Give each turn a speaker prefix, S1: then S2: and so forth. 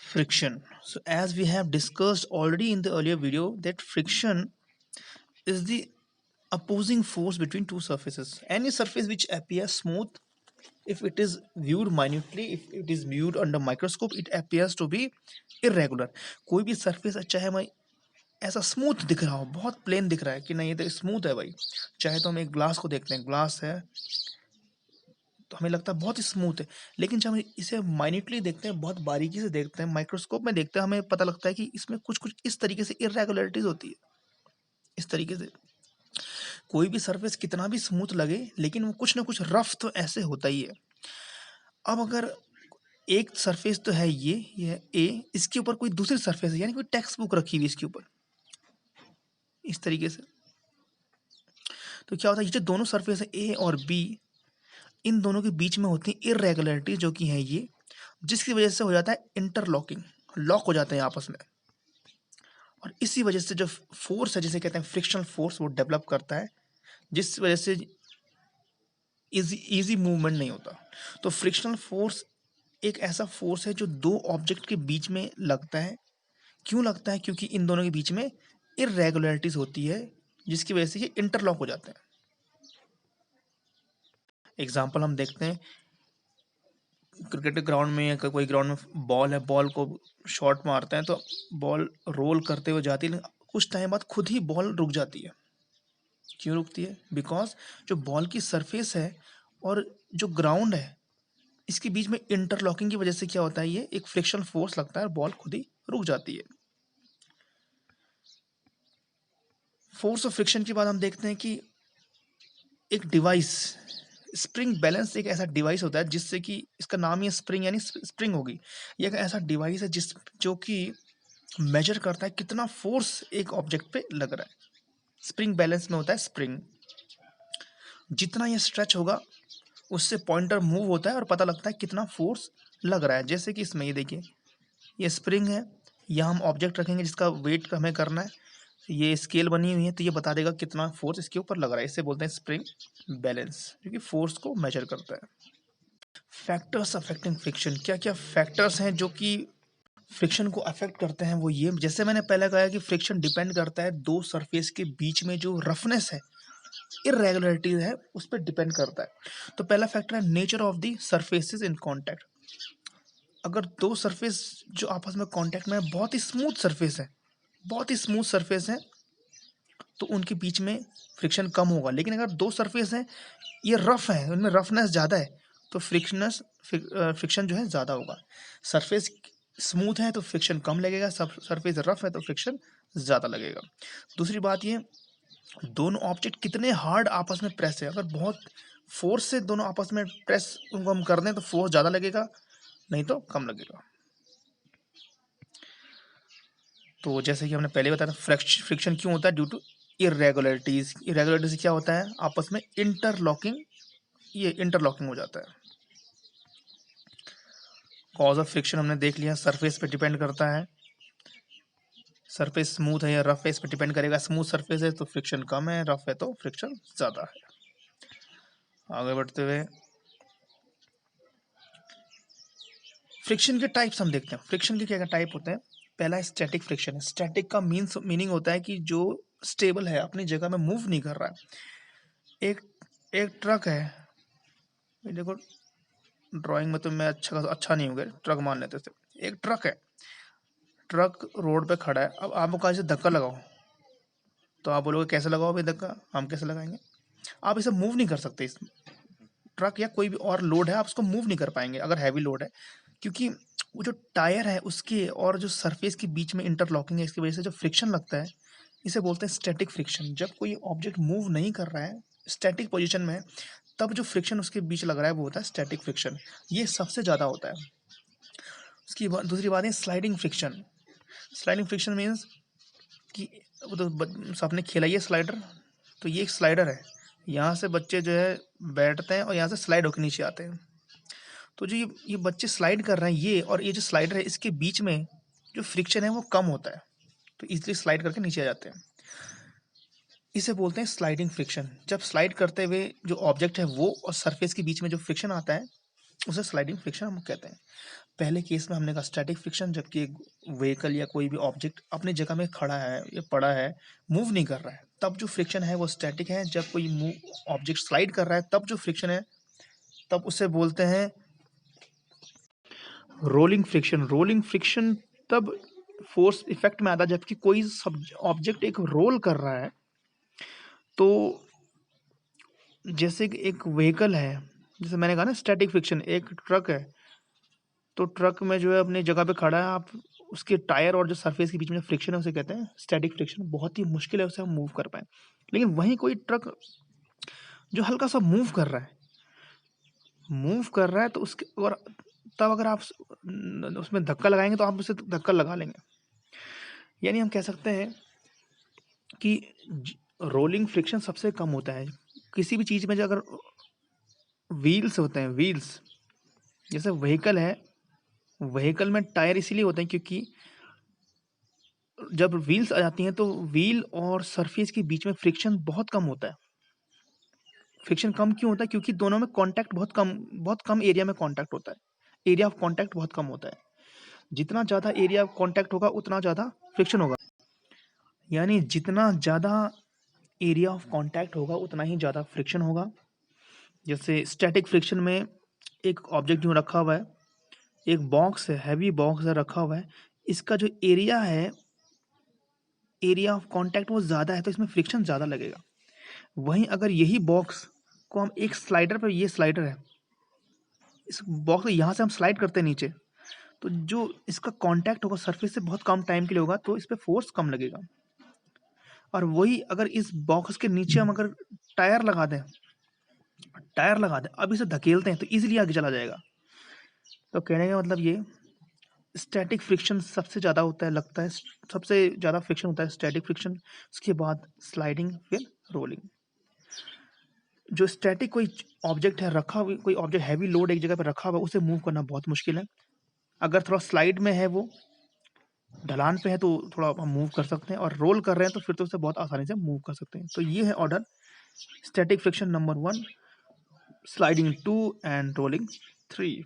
S1: Friction. So as we have discussed already in the earlier video that friction is the opposing force between two surfaces. Any surface which appears smooth, if it is viewed minutely, if it is viewed under microscope, it appears to be irregular. कोई भी surface चाहे मैं ऐसा smooth दिख रहा हो, बहुत plane दिख रहा है कि नहीं ये तो स्मूथ है भाई, चाहे तो हम एक ग्लास को देखते हैं, ग्लास है तो हमें लगता है बहुत ही स्मूथ है, लेकिन जब हम इसे माइन्यूटली देखते हैं, बहुत बारीकी से देखते हैं, माइक्रोस्कोप में देखते हैं, हमें पता लगता है कि इसमें कुछ कुछ इस तरीके से इरेगुलरिटीज होती है। इस तरीके से कोई भी सरफेस कितना भी स्मूथ लगे लेकिन वो कुछ ना कुछ रफ तो ऐसे होता ही है। अब अगर एक सरफेस तो है ये ए, इसके ऊपर कोई दूसरी सरफेस है, यानी कोई टेक्स्ट बुक रखी हुई इसके ऊपर इस तरीके से, तो क्या होता है ये जो दोनों सरफेस है ए और बी, इन दोनों के बीच में होती है इरेगुलरिटी जो कि है ये, जिसकी वजह से हो जाता है इंटरलॉकिंग, लॉक हो जाते हैं आपस में। और इसी वजह से जो फोर्स है जिसे कहते हैं फ्रिक्शनल फोर्स वो डेवलप करता है, जिस वजह से इजी मूवमेंट नहीं होता। तो फ्रिक्शनल फोर्स एक ऐसा फोर्स है जो दो ऑब्जेक्ट के बीच में लगता है। क्यों लगता है? क्योंकि इन दोनों के बीच में इरेगुलरिटीज होती है, जिसकी वजह से ये इंटरलॉक हो जाते हैं। एग्जाम्पल हम देखते हैं क्रिकेट ग्राउंड में या कोई ग्राउंड में बॉल है, बॉल को शॉट मारते हैं तो बॉल रोल करते हुए जाती है, लेकिन कुछ टाइम बाद खुद ही बॉल रुक जाती है। क्यों रुकती है? बिकॉज जो बॉल की सरफेस है और जो ग्राउंड है इसके बीच में इंटरलॉकिंग की वजह से क्या होता है, ये एक फ्रिक्शन फोर्स लगता है और बॉल खुद ही रुक जाती है। फोर्स ऑफ फ्रिक्शन के बाद हम देखते हैं कि एक डिवाइस, स्प्रिंग बैलेंस एक ऐसा डिवाइस होता है जिससे कि इसका नाम ही स्प्रिंग यानी स्प्रिंग होगी। ये एक ऐसा डिवाइस है जो कि मेजर करता है कितना फोर्स एक ऑब्जेक्ट पे लग रहा है। स्प्रिंग बैलेंस में होता है स्प्रिंग, जितना ये स्ट्रेच होगा उससे पॉइंटर मूव होता है और पता लगता है कितना फोर्स लग रहा है। जैसे कि इसमें ये देखिए, ये स्प्रिंग है, यहाँ हम ऑब्जेक्ट रखेंगे जिसका वेट हमें करना है, ये स्केल बनी हुई है तो ये बता देगा कितना फोर्स इसके ऊपर लग रहा है। इसे बोलते हैं स्प्रिंग बैलेंस, जो कि फोर्स को मेजर करता है। फैक्टर्स अफेक्टिंग फ्रिक्शन, क्या क्या फैक्टर्स हैं जो कि फ्रिक्शन को अफेक्ट करते हैं? वो ये, जैसे मैंने पहले कहा कि फ्रिक्शन डिपेंड करता है दो सरफेस के बीच में जो रफनेस है, इरेगुलरिटी है, उस पर डिपेंड करता है। तो पहला फैक्टर है nature of the surfaces in contact. अगर दो सरफेस जो आपस में कांटेक्ट में है, बहुत ही स्मूथ सरफेस है, बहुत ही स्मूथ सरफेस है, तो उनके बीच में फ्रिक्शन कम होगा। लेकिन अगर दो सरफेस हैं ये रफ है, उनमें रफनेस ज़्यादा है, तो फ्रिक्शन जो है ज़्यादा होगा। सरफेस स्मूथ है तो फ्रिक्शन कम लगेगा, सब सरफेस रफ है तो फ्रिक्शन ज़्यादा लगेगा। दूसरी बात ये, दोनों ऑब्जेक्ट कितने हार्ड आपस में प्रेस है। अगर बहुत फोर्स से दोनों आपस में प्रेस उनको हम कर दें तो फोर्स ज़्यादा लगेगा, नहीं तो कम लगेगा। तो जैसे कि हमने पहले बताया फ्रिक्शन क्यों होता है? Due to irregularities. इरेगुलरिटीज क्या होता है? आपस में इंटरलॉकिंग, ये इंटरलॉकिंग हो जाता है। कॉज ऑफ फ्रिक्शन हमने देख लिया, सरफेस पे डिपेंड करता है, सरफेस स्मूथ है या रफ है इस पे डिपेंड करेगा। स्मूथ सरफेस है तो फ्रिक्शन कम है, रफ है तो फ्रिक्शन ज़्यादा है। आगे बढ़ते हुए फ्रिक्शन के टाइप्स हम देखते हैं। फ्रिक्शन के क्या क्या टाइप होते हैं? पहला है स्टैटिक फ्रिक्शन। स्टैटिक का मीनिंग होता है कि जो स्टेबल है, अपनी जगह में मूव नहीं कर रहा है। एक एक ट्रक है, ये देखो ड्राइंग में तो मैं अच्छा नहीं हो गया, ट्रक मान लेते थे। एक ट्रक है, ट्रक रोड पे खड़ा है, अब आपको कहा से धक्का लगाओ, तो आप बोलोगे कैसे लगाओ भाई धक्का, हम कैसे लगाएंगे? आप इसे मूव नहीं कर सकते। इस ट्रक या कोई भी और लोड है आप उसको मूव नहीं कर पाएंगे अगर हैवी लोड है, क्योंकि वो जो टायर है उसके और जो सरफेस के बीच में इंटरलॉकिंग है, इसकी वजह से जो फ्रिक्शन लगता है इसे बोलते हैं स्टैटिक फ्रिक्शन। जब कोई ऑब्जेक्ट मूव नहीं कर रहा है, स्टैटिक पोजीशन में है, तब जो फ्रिक्शन उसके बीच लग रहा है वो होता है स्टैटिक फ्रिक्शन। ये सबसे ज़्यादा होता है। उसकी दूसरी बात है sliding friction. Sliding friction means कि वो तो सबने खेला ही है स्लाइडर, तो ये एक स्लाइडर है, यहाँ से बच्चे जो है बैठते हैं और यहाँ से स्लाइड होकर नीचे आते हैं। तो जो ये बच्चे स्लाइड कर रहे हैं, ये और ये जो स्लाइडर है इसके बीच में जो फ्रिक्शन है वो कम होता है, तो इसलिए स्लाइड करके नीचे आ जाते हैं। इसे बोलते हैं स्लाइडिंग फ्रिक्शन। जब स्लाइड करते हुए जो ऑब्जेक्ट है वो और सरफेस के बीच में जो फ्रिक्शन आता है उसे स्लाइडिंग फ्रिक्शन हम कहते हैं। पहले केस में हमने कहा स्टैटिक फ्रिक्शन, जबकि एक व्हीकल या कोई भी ऑब्जेक्ट अपनी जगह में खड़ा है या पड़ा है, मूव नहीं कर रहा है, तब जो फ्रिक्शन है वो स्टैटिक है। जब कोई ऑब्जेक्ट स्लाइड कर रहा है तब जो फ्रिक्शन है, तब उसे बोलते हैं रोलिंग फ्रिक्शन। रोलिंग फ्रिक्शन तब फोर्स इफेक्ट में आता है जबकि कोई ऑब्जेक्ट एक रोल कर रहा है। तो जैसे कि एक व्हीकल है, जैसे मैंने कहा ना स्टैटिक फ्रिक्शन, एक ट्रक है, तो ट्रक में जो है अपनी जगह पे खड़ा है, आप उसके टायर और जो सरफेस के बीच में फ्रिक्शन है उसे कहते हैं स्टैटिक फ्रिक्शन। बहुत ही मुश्किल है उसे हम मूव कर पाए। लेकिन वहीं कोई ट्रक जो हल्का सा मूव कर रहा है तो उसके, और तब अगर आप उसमें धक्का लगाएंगे तो आप उसे धक्का लगा लेंगे। यानी हम कह सकते हैं कि रोलिंग फ्रिक्शन सबसे कम होता है किसी भी चीज़ में। जो अगर व्हील्स होते हैं, व्हील्स जैसे व्हीकल है, व्हीकल में टायर इसीलिए होते हैं क्योंकि जब व्हील्स आ जाती हैं तो व्हील और सरफेस के बीच में फ्रिक्शन बहुत कम होता है। फ्रिक्शन कम क्यों होता है? क्योंकि दोनों में कांटेक्ट बहुत कम एरिया में कांटेक्ट होता है। एरिया ऑफ कांटेक्ट बहुत कम होता है। जितना ज़्यादा एरिया ऑफ कांटेक्ट होगा उतना ज़्यादा फ्रिक्शन होगा। यानी जितना ज़्यादा एरिया ऑफ कांटेक्ट होगा उतना ही ज़्यादा फ्रिक्शन होगा। जैसे स्टैटिक फ्रिक्शन में एक ऑब्जेक्ट जो रखा हुआ है, एक बॉक्स है, हैवी बॉक्स है रखा हुआ है, इसका जो एरिया है, एरिया ऑफ कांटेक्ट वो ज़्यादा है तो इसमें फ्रिक्शन ज़्यादा लगेगा। वहीं अगर यही बॉक्स को हम एक स्लाइडर पर, ये स्लाइडर है, इस बॉक्स को यहाँ से हम स्लाइड करते हैं नीचे, तो जो इसका कांटेक्ट होगा सरफेस से बहुत कम टाइम के लिए होगा तो इस पर फोर्स कम लगेगा। और वही अगर इस बॉक्स के नीचे हम अगर टायर लगा दें, अब इसे धकेलते हैं तो इजीली आगे चला जाएगा। तो कहने का मतलब ये, स्टैटिक फ्रिक्शन सबसे ज़्यादा होता है, लगता है सबसे ज़्यादा फ्रिक्शन होता है स्टैटिक फ्रिक्शन, उसके बाद स्लाइडिंग, फिर रोलिंग। जो स्टैटिक कोई ऑब्जेक्ट है रखा हुआ, कोई ऑब्जेक्ट हैवी लोड एक जगह पर रखा हुआ, उसे मूव करना बहुत मुश्किल है। अगर थोड़ा स्लाइड में है, वो ढलान पे है तो थोड़ा हम मूव कर सकते हैं, और रोल कर रहे हैं तो फिर तो उसे बहुत आसानी से मूव कर सकते हैं। तो ये है order: static friction number 1, sliding 2 and rolling 3।